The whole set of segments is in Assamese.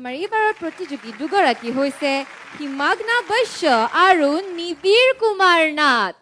আমাৰ এইবাৰৰ প্ৰতিযোগী দুগৰাকী হৈছে হিমাগ্না বৈশ্য আৰু নিবিৰ কুমাৰ নাথ।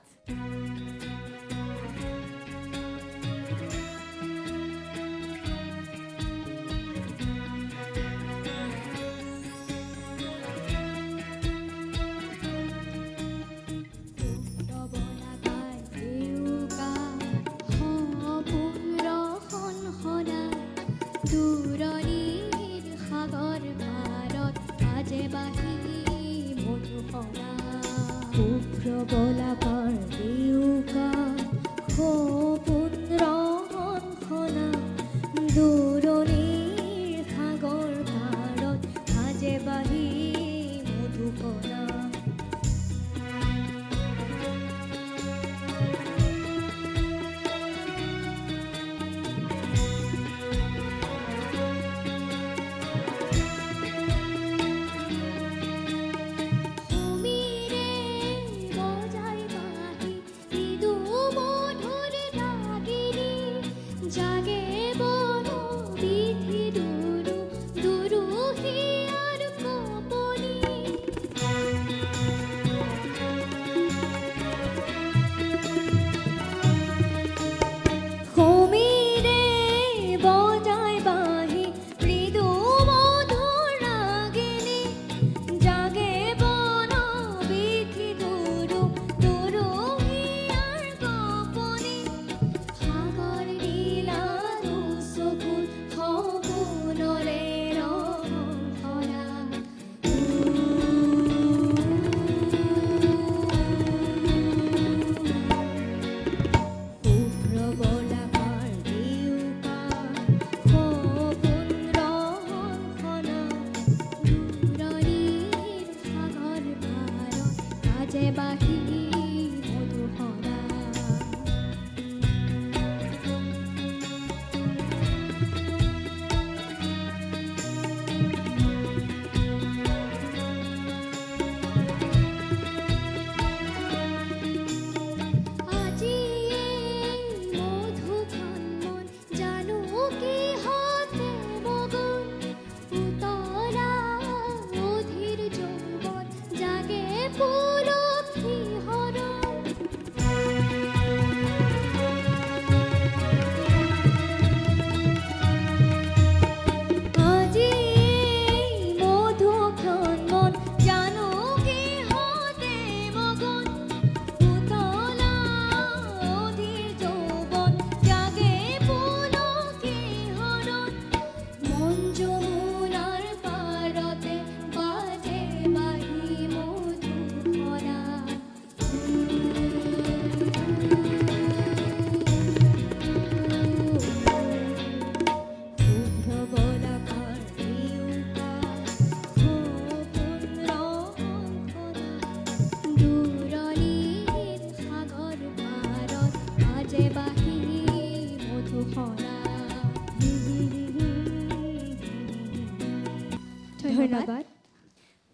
ধন্যবাদ।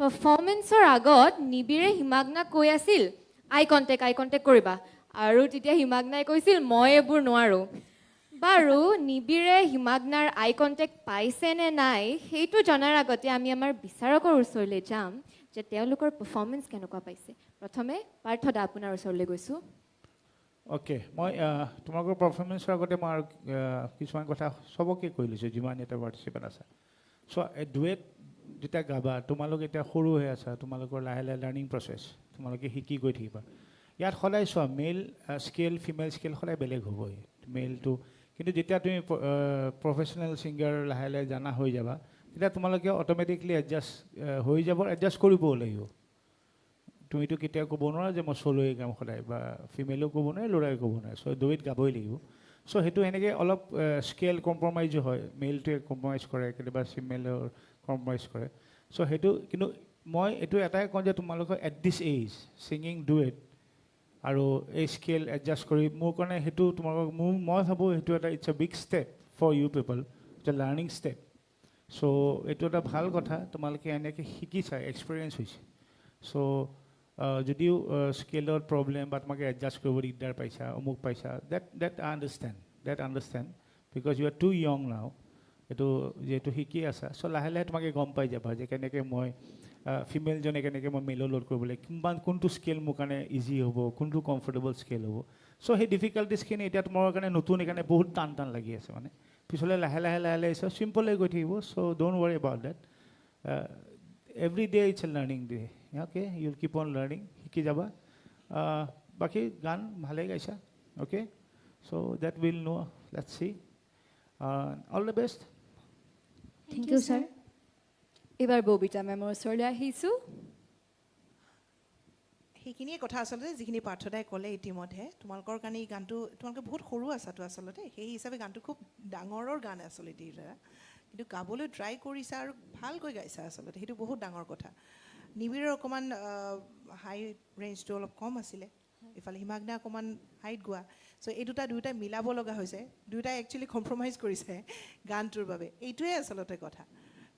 পাৰফৰ্মেন্সৰ আগত নিবিৰে হিমাগ্নাক কৈ আছিল আই কণ্টেক্ট কৰিবা, আৰু তেতিয়া হিমাগ্নাই কৈছিল মই এইবোৰ নোৱাৰোঁ। বাৰু নিবিৰে হিমাগ্নাৰ আই কণ্টেক্ট পাইছে নে নাই সেইটো জনাৰ আগতে আমি আমাৰ বিচাৰকৰ ওচৰলৈ যাম যে তেওঁলোকৰ পাৰফৰ্মেন্স কেনেকুৱা পাইছে। প্ৰথমে পাৰ্থ দা আপোনাৰ ওচৰলৈ গৈছোঁ। অ'কে, মই তোমালোকৰ পাৰফৰ্মেন্সৰ আগতে মই আৰু কিছুমান কথা চবকে কৈ লৈছোঁ যিমান এটা পাৰ্টিচিপেণ্ট আছে। চ' ডুৱেট যেতিয়া গাবা, তোমালোক এতিয়া সৰু হৈ আছা, তোমালোকৰ লাহে লাহে লাৰ্ণিং প্ৰচেছ, তোমালোকে শিকি গৈ থাকিবা। ইয়াত সদায় চোৱা মেল স্কেল ফিমেল স্কেল সদায় বেলেগ হ'বই মেলটো, কিন্তু যেতিয়া তুমি প্ৰফেচনেল ছিংগাৰ লাহে লাহে জানা হৈ যাবা তেতিয়া তোমালোকে অট'মেটিকলি এডজাষ্ট কৰিবও লাগিব। তুমিতো কেতিয়াও ক'ব নোৱাৰা যে মই চলোৱে গাম সদায়, বা ফিমেলেও ক'ব নোৱাৰে ল'ৰাই ক'ব নোৱাৰে, চ' ডুৱেট গাবই লাগিব। চ' সেইটো এনেকৈ অলপ স্কেল কম্প্ৰমাইজো হয়, মেলটোৱে কম্প্ৰমাইজ কৰে কেতিয়াবা ফিমেলৰ কম্প্ৰমাইজ কৰে। চ' সেইটো কিন্তু মই এইটো এটাই কওঁ যে তোমালোকৰ এট দিছ এইজ ছিংগিং ডুৱেট আৰু এই স্কেল এডজাষ্ট কৰি মোৰ কাৰণে সেইটো তোমালোকক মই ভাবোঁ সেইটো এটা it's a big step for you people, it's a learning step. So' এইটো এটা ভাল কথা, তোমালোকে এনেকৈ শিকিছা, এক্সপিৰিয়েঞ্চ হৈছে। চ' যদিও স্কেলৰ প্ৰব্লেম বা তোমাকে এডজাষ্ট কৰিব দিগদাৰ পাইছা, অমুক পাইছা, that I understand because you are too young now. এইটো যিহেতু শিকি আছা চ' লাহে লাহে তোমাকে গম পাই যাবা যে কেনেকৈ মই ফিমেলজনে কেনেকৈ মই মেলৰ লোড কৰিবলৈ কিমান কোনটো স্কেল মোৰ কাৰণে ইজি হ'ব কোনটো কমফৰ্টেবল স্কেল হ'ব চ' সেই ডিফিকাল্টিছখিনি এতিয়া তোমাৰ কাৰণে নতুন সেইকাৰণে বহুত টান টান লাগি আছে মানে পিছলৈ লাহে লাহে লাহে লাহে চ' চিম্পল হৈ গৈ থাকিব so' don't worry about that every day it's a learning day okay you'll keep on learning শিকি যাবা বাকী গান ভালেই গাইছা okay so' that will no' let's see all the best Thank you, sir. এইবাৰ ববিতা মেমৰ ওচৰলৈ আহিছোঁ। সেইখিনিয়ে কথা আচলতে যিখিনি পাৰ্থদাই ক'লে ইতিমধ্যে তোমালোকৰ কাৰণে এই গানটো তোমালোকে বহুত সৰু আছাতো আচলতে সেই হিচাপে গানটো খুব ডাঙৰৰ গান আচলতে এইদৰা কিন্তু গাবলৈ ট্ৰাই কৰিছা আৰু ভালকৈ গাইছা আচলতে সেইটো বহুত ডাঙৰ কথা নিবিড়ৰ অকণমান হাই ৰেঞ্জটো অলপ কম আছিলে ইফালে হিমাগ্না অকণমান হাইট গোৱা চ' এই দুয়োটাই মিলাব লগা হৈছে দুয়োটাই একচুৱেলি কম্প্ৰমাইজ কৰিছে গানটোৰ বাবে এইটোৱে আচলতে কথা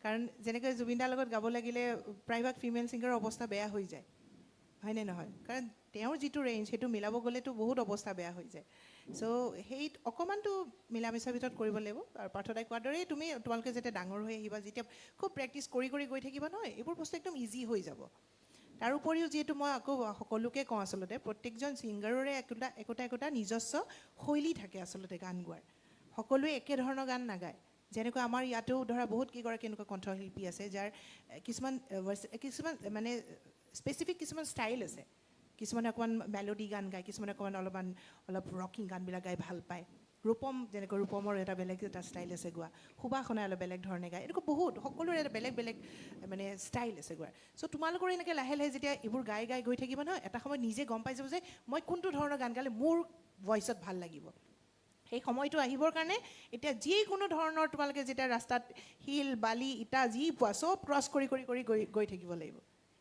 কাৰণ যেনেকৈ জুবিনদাৰ লগত গাব লাগিলে প্ৰায়ভাগ ফিমেল ছিংগাৰৰ অৱস্থা বেয়া হৈ যায় হয়নে নহয় কাৰণ তেওঁৰ যিটো ৰেঞ্জ সেইটো মিলাব গ'লেতো বহুত অৱস্থা বেয়া হৈ যায় চ' সেই অকণমানটো মিলা মিছাৰ ভিতৰত কৰিব লাগিব আৰু পাৰ্থদাই কোৱাৰ দৰেই তোমালোকে যেতিয়া ডাঙৰ হৈ আহিবা যেতিয়া খুব প্ৰেক্টিছ কৰি কৰি গৈ থাকিবা নহয় এইবোৰ বস্তু একদম ইজি হৈ যাব তাৰ উপৰিও যিহেতু মই আকৌ সকলোকে কওঁ আচলতে প্ৰত্যেকজন ছিংগাৰৰে একোটা নিজস্ব শৈলী থাকে আচলতে গান গোৱাৰ সকলোৱে একেধৰণৰ গান নাগায় যেনেকৈ আমাৰ ইয়াতেও ধৰা বহুত কেইগৰাকী এনেকুৱা কণ্ঠশিল্পী আছে যাৰ কিছুমান মানে স্পেচিফিক কিছুমান ষ্টাইল আছে কিছুমানে অকণমান মেলোডি গান গায় কিছুমানে অকণমান অলপ ৰকিং গানবিলাক গাই ভাল পায় ৰূপম যেনেকৈ ৰূপমৰ বেলেগ এটা ষ্টাইল আছে গোৱা সুবাসনাই অলপ বেলেগ ধৰণে গায় এনেকুৱা বহুত সকলোৰে এটা বেলেগ মানে ষ্টাইল আছে গোৱাৰ চ' তোমালোকৰ এনেকৈ লাহে লাহে যেতিয়া এইবোৰ গাই গৈ থাকিবা নহয় এটা সময়ত নিজে গম পাই যাব যে মই কোনটো ধৰণৰ গান গালে মোৰ ভইচত ভাল লাগিব সেই সময়টো আহিবৰ কাৰণে এতিয়া যিকোনো ধৰণৰ তোমালোকে যেতিয়া ৰাস্তাত শিল বালি ইটা যি পোৱা চব ক্ৰছ কৰি গৈ থাকিব লাগিব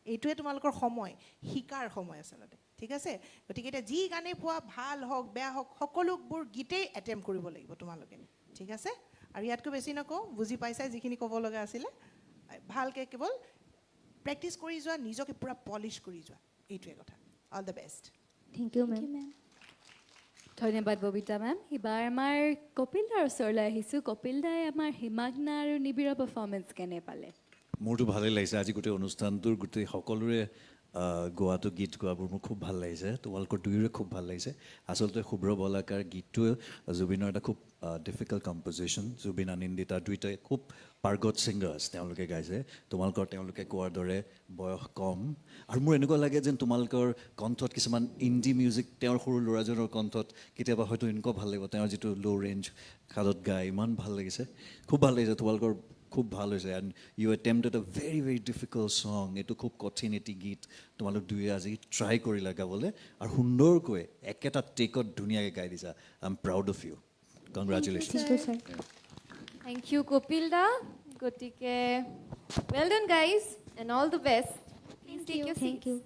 এইটোৱে তোমালোকৰ সময় শিকাৰ সময় আচলতে ঠিক আছে গতিকে এতিয়া যি গানেই পোৱা ভাল হওক বেয়া হওক সকলোবোৰ গীতেই এটেম্প কৰিব লাগিব তোমালোকে ঠিক আছে আৰু ইয়াতকৈ বেছি নকওঁ বুজি পাইছাই যিখিনি ক'ব লগা আছিলে ভালকৈ কেৱল প্ৰেক্টিছ কৰি যোৱা নিজকে পূৰা পলিছ কৰি যোৱা এইটোৱে কথা all the best Thank you, ma'am. ধন্যবাদ ববিতা মেম এইবাৰ আমাৰ কপিল দাৰ ওচৰলৈ আহিছোঁ কপিল দাই আমাৰ হিমাগ্না আৰু নিবিড়ৰ পাৰফৰ্মেঞ্চ কেনে পালে মোৰতো ভালেই লাগিছে আজি গোটেই অনুষ্ঠানটোৰ গোটেই সকলোৰে গোৱাটো গীত গোৱাবোৰ মোৰ খুব ভাল লাগিছে তোমালোকৰ দুয়োৰে খুব ভাল লাগিছে আচলতে শুভ্ৰ বলাকাৰ গীতটোৱে জুবিনৰ এটা খুব ডিফিকাল্ট কম্পজিশ্যন জুবিন আনন্দিতা দুয়োটাই খুব পাৰ্গত ছিংগাৰ্ছ তেওঁলোকে গাইছে তেওঁলোকে কোৱাৰ দৰে বয়স কম আৰু মোৰ এনেকুৱা লাগে যেন তোমালোকৰ কণ্ঠত কিছুমান ইণ্ডি মিউজিক তেওঁৰ সৰু ল'ৰাজনৰ কণ্ঠত কেতিয়াবা হয়তো এনেকুৱা ভাল লাগিব তেওঁৰ যিটো ল' ৰেঞ্জ খাদত গায় ইমান ভাল লাগিছে খুব ভাল লাগিছে তোমালোকৰ খুব ভাল হৈছে and you attempted a very very difficult song এইটো খুব কঠিন এটি গীত তোমালোক দুয়ে আজি ট্ৰাই কৰিলা গাবলৈ আৰু সুন্দৰকৈ একেটা টেকত ধুনীয়াকৈ গাই দিছা I am proud of you congratulation Thank you, sir. Thank you Kapil দা গতিকে well done guys and all the best please take your Thank you.